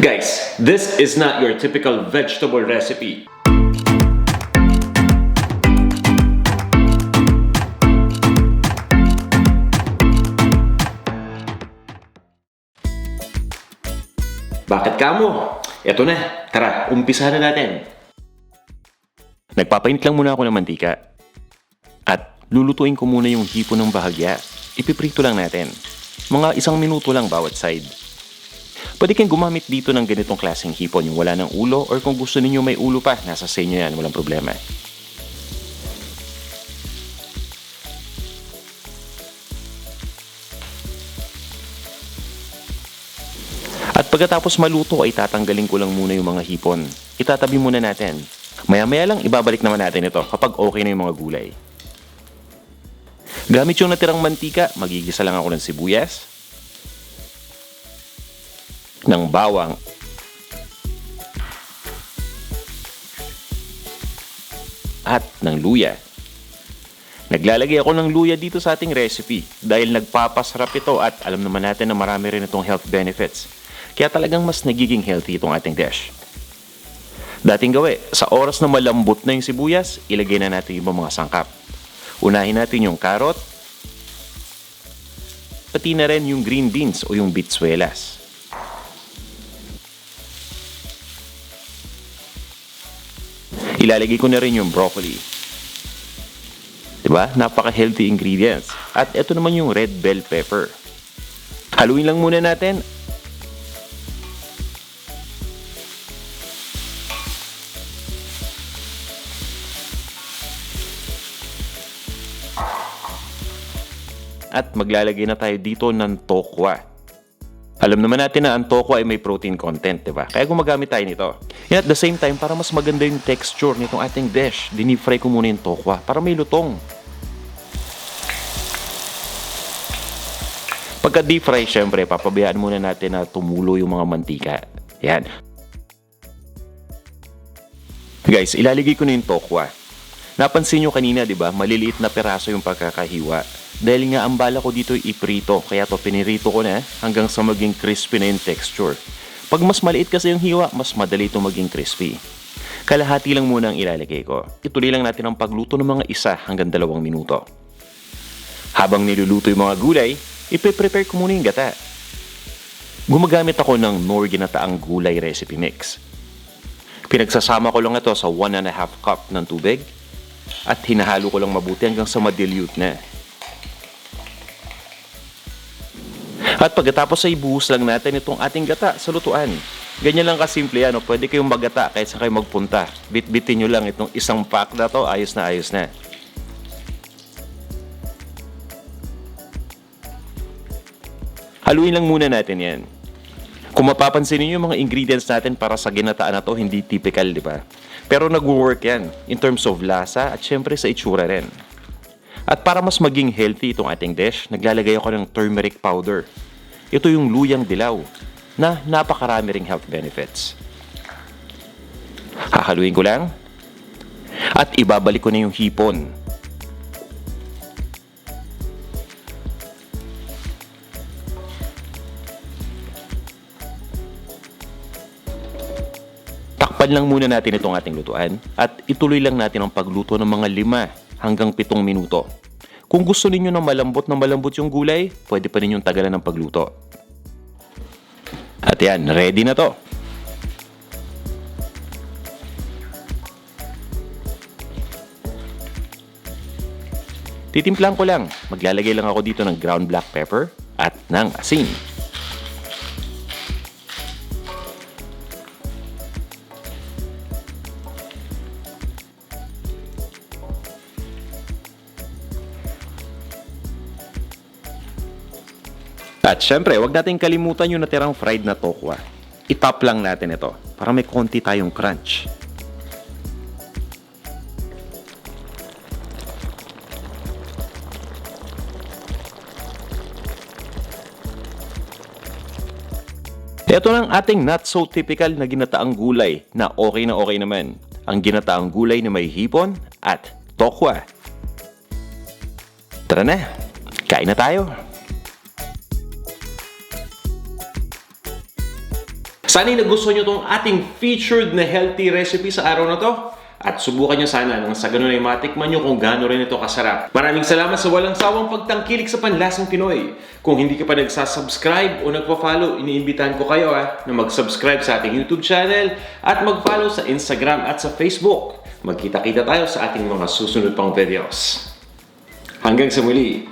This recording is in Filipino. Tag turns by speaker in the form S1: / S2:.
S1: Guys, this is not your typical vegetable recipe. Bakit kamo? Eto na, tara, umpisahan na natin. Nagpapainit lang muna ako ng mantika. At lulutuin ko muna yung hipon ng bahagya. Ipiprito lang natin. Mga 1 minuto lang bawat side. Pwede kayong gumamit dito ng ganitong klaseng hipon, yung wala ng ulo, or kung gusto niyo may ulo pa, nasa sa inyo yan, walang problema. At pagkatapos maluto ay tatanggalin ko lang muna yung mga hipon. Itatabi muna natin. Maya-maya lang ibabalik naman natin ito kapag okay na yung mga gulay. Gamit yung natirang mantika, magigisa lang ako ng sibuyas, ng bawang, at ng luya. Naglalagay ako ng luya dito sa ating recipe dahil nagpapasarap ito at alam naman natin na marami rin itong health benefits. Kaya talagang mas nagiging healthy itong ating dish. Dating gawi, sa oras na malambot na yung sibuyas, ilagay na natin yung mga sangkap. Unahin natin yung carrot, pati na rin yung green beans o yung bitsuelas. Ilalagay ko na rin yung broccoli. Diba? Napaka-healthy ingredients. At ito naman yung red bell pepper. Haluin lang muna natin. At maglalagay na tayo dito ng tokwa. Alam naman natin na ang tokwa ay may protein content, diba? Kaya gumagamit tayo nito. And at the same time, para mas maganda yung texture nitong ating dish, dinip-fry ko muna yung tokwa para may lutong. Pagka deep fry, syempre, papabayaan muna natin na tumulo yung mga mantika. Yan. Guys, ilalagay ko na yung tokwa. Napansin nyo kanina, diba? Maliliit na peraso yung pagkakahiwa. Dahil nga ang bala ko dito ay iprito, kaya to pinirito ko na hanggang sa maging crispy na yung texture. Pag mas maliit kasi yung hiwa, mas madali itong maging crispy. Kalahati lang muna ang ilalagay ko. Ituloy lang natin ang pagluto ng mga 1 hanggang 2 minuto. Habang niluluto yung mga gulay, ipe-prepare ko muna yung gata. Gumagamit ako ng Knorr ginataang gulay recipe mix. Pinagsasama ko lang ito sa 1.5 cup ng tubig at hinahalo ko lang mabuti hanggang sa ma-dilute na. At pagkatapos ay ibuhos lang natin itong ating gata sa lutuan. Ganyan lang kasimple yan. Pwede kayong maggata kahit saan kayo magpunta. Bit-bitin nyo lang itong 1 pack na to. Ayos na, ayos na. Haluin lang muna natin yan. Kung mapapansin niyo yung mga ingredients natin para sa ginataan na to, hindi typical, di ba? Pero nag-work yan in terms of lasa at syempre sa itsura rin. At para mas maging healthy itong ating dish, naglalagay ako ng turmeric powder. Ito yung luyang dilaw na napakarami ring health benefits. Hahaluin ko lang at ibabalik ko na yung hipon. Takpan lang muna natin itong ating lutuan at ituloy lang natin ang pagluto ng mga 5 hanggang 7 minuto. Kung gusto niyo na malambot yung gulay, pwede pa ninyong tagalan ng pagluto. At yan, ready na to. Titimplahan ko lang. Maglalagay lang ako dito ng ground black pepper at ng asin. At syempre, wag natin kalimutan yung natirang fried na tokwa. I-top lang natin ito para may konti tayong crunch. Ito na ang ating not so typical na ginataang gulay na okay naman. Ang ginataang gulay na may hipon at tokwa. Tara na, kain na tayo! Sana'y nagustuhan nyo tong ating featured na healthy recipe sa araw na to. At subukan nyo sana nang sa ganun ay matikman nyo kung gaano rin ito kasarap. Maraming salamat sa walang sawang pagtangkilik sa panlasang Pinoy. Kung hindi ka pa nagsasubscribe o nagpa-follow, iniimbitahan ko kayo na mag-subscribe sa ating YouTube channel at mag-follow sa Instagram at sa Facebook. Magkita-kita tayo sa ating mga susunod pang videos. Hanggang sa muli!